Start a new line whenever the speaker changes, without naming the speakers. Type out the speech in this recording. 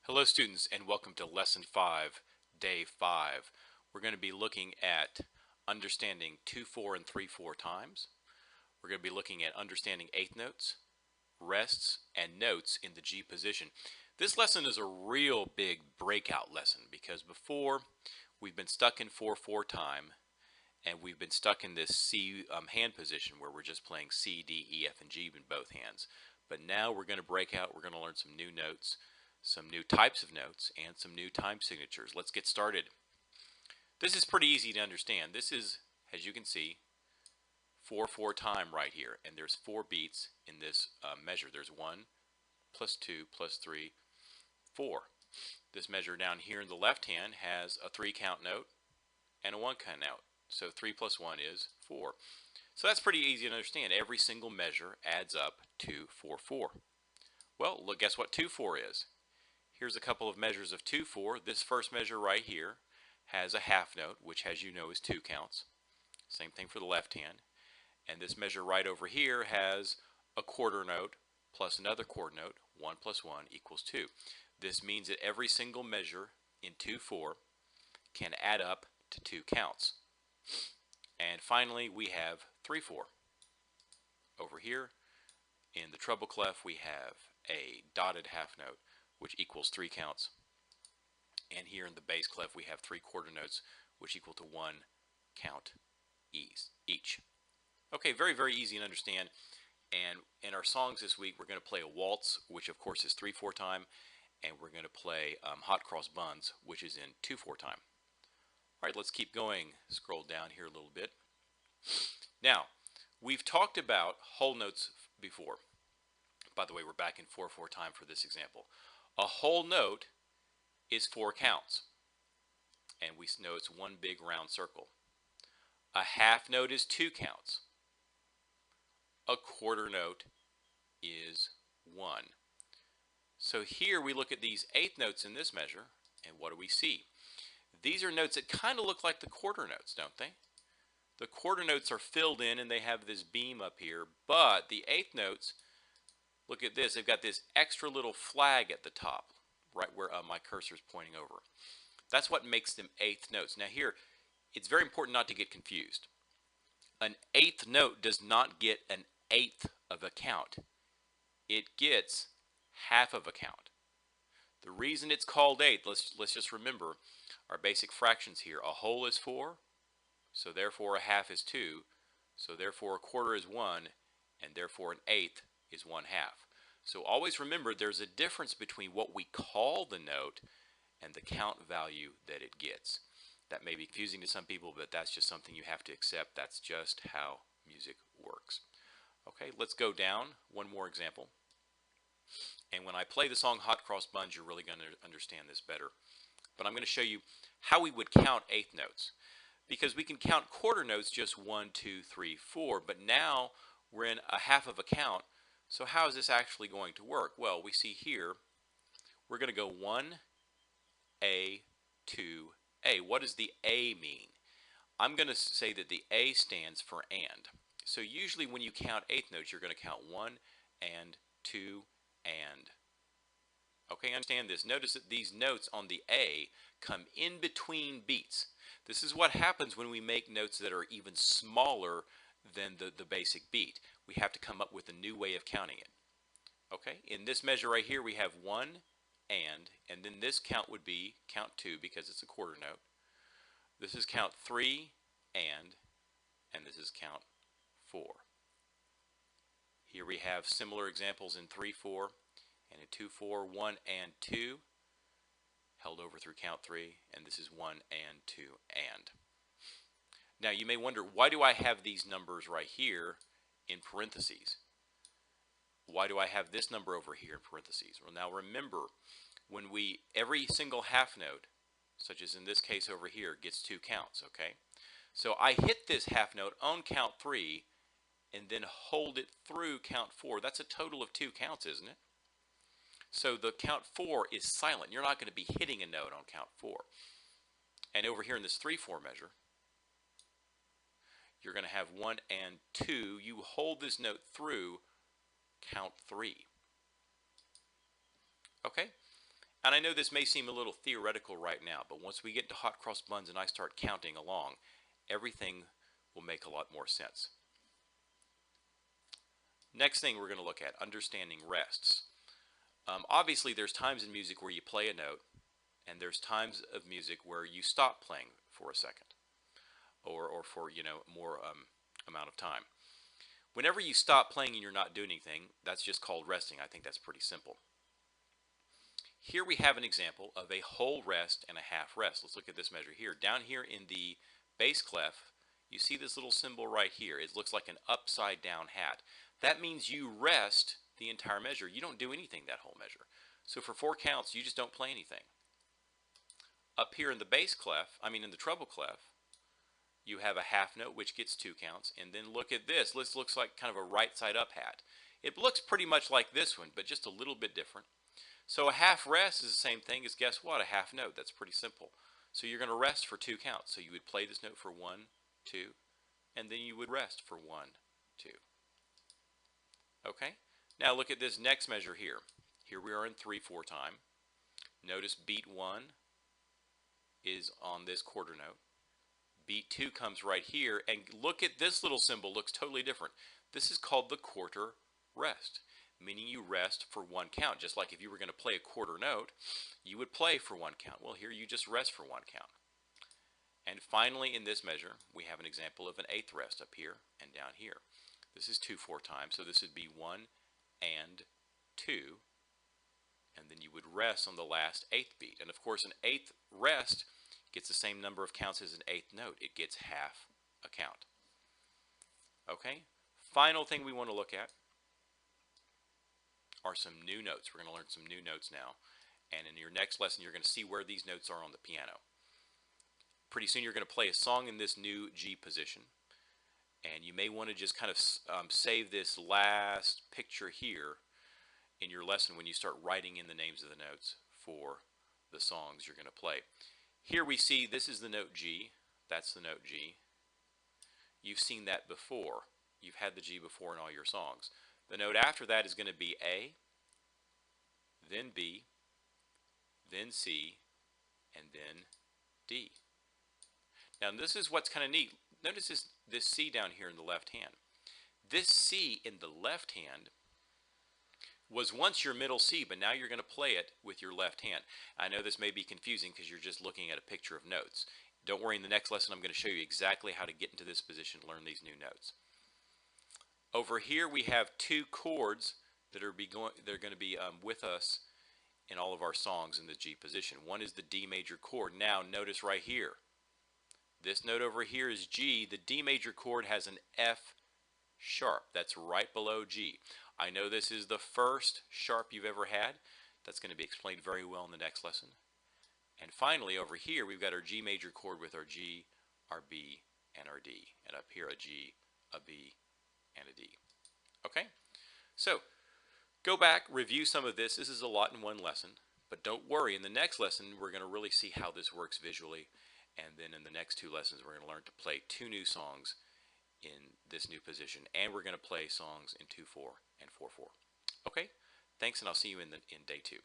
Hello students, and welcome to Lesson 5, Day 5. We're going to be looking at understanding 2/4 and 3/4 times. We're going to be looking at understanding eighth notes, rests, and notes in the G position. This lesson is a real big breakout lesson because before we've been stuck in 4/4 time and we've been stuck in this C hand position where we're just playing C, D, E, F, and G in both hands. But now we're going to break out, we're going to learn some new notes, some new types of notes, and some new time signatures. Let's get started. This is pretty easy to understand. This is, as you can see, 4/4 time right here, and there's 4 beats in this measure. There's 1 plus 2 plus 3, 4. This measure down here in the left hand has a 3 count note and a 1 count note. So 3 plus 1 is 4. So that's pretty easy to understand. Every single measure adds up to 4/4. Well, look, guess what 2/4 is? Here's a couple of measures of 2/4. This first measure right here has a half note, which as you know is 2 counts. Same thing for the left hand. And this measure right over here has a quarter note plus another quarter note. 1 plus 1 equals 2. This means that every single measure in 2/4 can add up to 2 counts. And finally we have 3/4. Over here in the treble clef we have a dotted half note, which equals 3 counts. And here in the bass clef we have 3 quarter notes, which equal to 1 count each. Okay, very, very easy to understand. And in our songs this week, we're going to play a waltz, which of course is 3/4 time, and we're going to play Hot Cross Buns, which is in 2/4 time. All right, let's keep going. Scroll down here a little bit. Now, we've talked about whole notes before. By the way, we're back in 4/4 time for this example. A whole note is 4 counts, and we know it's one big round circle. A half note is 2 counts. A quarter note is 1. So here we look at these eighth notes in this measure, and what do we see? These are notes that kind of look like the quarter notes, don't they? The quarter notes are filled in and they have this beam up here, but the eighth notes, look at this, they've got this extra little flag at the top, right where my cursor is pointing over. That's what makes them eighth notes. Now here, it's very important not to get confused. An eighth note does not get an eighth of a count. It gets half of a count. The reason it's called eighth, let's just remember our basic fractions here. A whole is 4, so therefore a half is 2, so therefore a quarter is 1, and therefore an eighth is 1/2. So always remember there's a difference between what we call the note and the count value that it gets. That may be confusing to some people, but that's just something you have to accept. That's just how music works. Okay, let's go down. One more example. And when I play the song Hot Cross Buns, you're really going to understand this better. But I'm going to show you how we would count eighth notes. Because we can count quarter notes just 1, 2, 3, 4, but now we're in a half of a count. So how is this actually going to work? Well, we see here, we're going to go 1, A, 2, A. What does the A mean? I'm going to say that the A stands for and. So usually when you count eighth notes, you're going to count 1 and 2 and. Okay, understand this. Notice that these notes on the A come in between beats. This is what happens when we make notes that are even smaller than the basic beat. We have to come up with a new way of counting it. Okay, in this measure right here we have 1 and then this count would be count 2 because it's a quarter note. This is count 3 and this is count 4. Here we have similar examples in 3/4 and in 2/4, 1 and 2 held over through count 3, and this is 1 and 2 and. Now you may wonder, why do I have these numbers right here in parentheses? Why do I have this number over here in parentheses? Well, now remember, when every single half note, such as in this case over here, gets 2 counts, okay? So I hit this half note on count 3 and then hold it through count 4. That's a total of 2 counts, isn't it? So the count 4 is silent. You're not going to be hitting a note on count 4. And over here in this 3/4 measure, you're going to have 1 and 2. You hold this note through count 3. Okay? And I know this may seem a little theoretical right now, but once we get to hot cross buns and I start counting along, everything will make a lot more sense. Next thing we're going to look at, understanding rests. Obviously, there's times in music where you play a note, and there's times of music where you stop playing for a second, or for more amount of time. Whenever you stop playing and you're not doing anything, that's just called resting. I think that's pretty simple. Here we have an example of a whole rest and a half rest. Let's look at this measure here. Down here in the bass clef, you see this little symbol right here. It looks like an upside down hat. That means you rest the entire measure. You don't do anything that whole measure. So for 4 counts, you just don't play anything. Up here in the bass clef, in the treble clef, you have a half note which gets 2 counts. And then look at this. This looks like kind of a right side up hat. It looks pretty much like this one, but just a little bit different. So a half rest is the same thing as, guess what, a half note. That's pretty simple. So you're going to rest for 2 counts. So you would play this note for 1, 2, and then you would rest for 1, 2. Okay? Now look at this next measure here. Here we are in 3/4 time. Notice beat 1 is on this quarter note. Beat 2 comes right here, and look at this little symbol. Looks totally different. This is called the quarter rest, meaning you rest for 1 count. Just like if you were going to play a quarter note, you would play for 1 count. Well, here you just rest for 1 count. And finally, in this measure, we have an example of an 8th rest up here and down here. This is 2/4 time, so this would be 1 and 2, and then you would rest on the last 8th beat. And of course, an 8th rest gets the same number of counts as an 8th note. It gets half a count. Okay? Final thing we want to look at are some new notes. We're going to learn some new notes now. And in your next lesson, you're going to see where these notes are on the piano. Pretty soon, you're going to play a song in this new G position. And you may want to just kind of save this last picture here in your lesson when you start writing in the names of the notes for the songs you're going to play. Here we see this is the note G. That's the note G. You've seen that before. You've had the G before in all your songs. The note after that is going to be A, then B, then C, and then D. Now this is what's kind of neat. Notice this C down here in the left hand. This C in the left hand was once your middle C, but now you're going to play it with your left hand. I know this may be confusing because you're just looking at a picture of notes. Don't worry, in the next lesson I'm going to show you exactly how to get into this position and learn these new notes. Over here we have 2 chords that are going to be with us in all of our songs in the G position. One is the D major chord. Now notice right here. This note over here is G. The D major chord has an F sharp. That's right below G. I know this is the first sharp you've ever had. That's going to be explained very well in the next lesson. And finally, over here, we've got our G major chord with our G, our B, and our D. And up here, a G, a B, and a D. Okay? So, go back, review some of this. This is a lot in one lesson. But don't worry, in the next lesson, we're going to really see how this works visually. And then in the next 2 lessons, we're going to learn to play 2 new songs in this new position. And we're going to play songs in 2/4 and 4/4. Okay? Thanks, and I'll see you in day 2.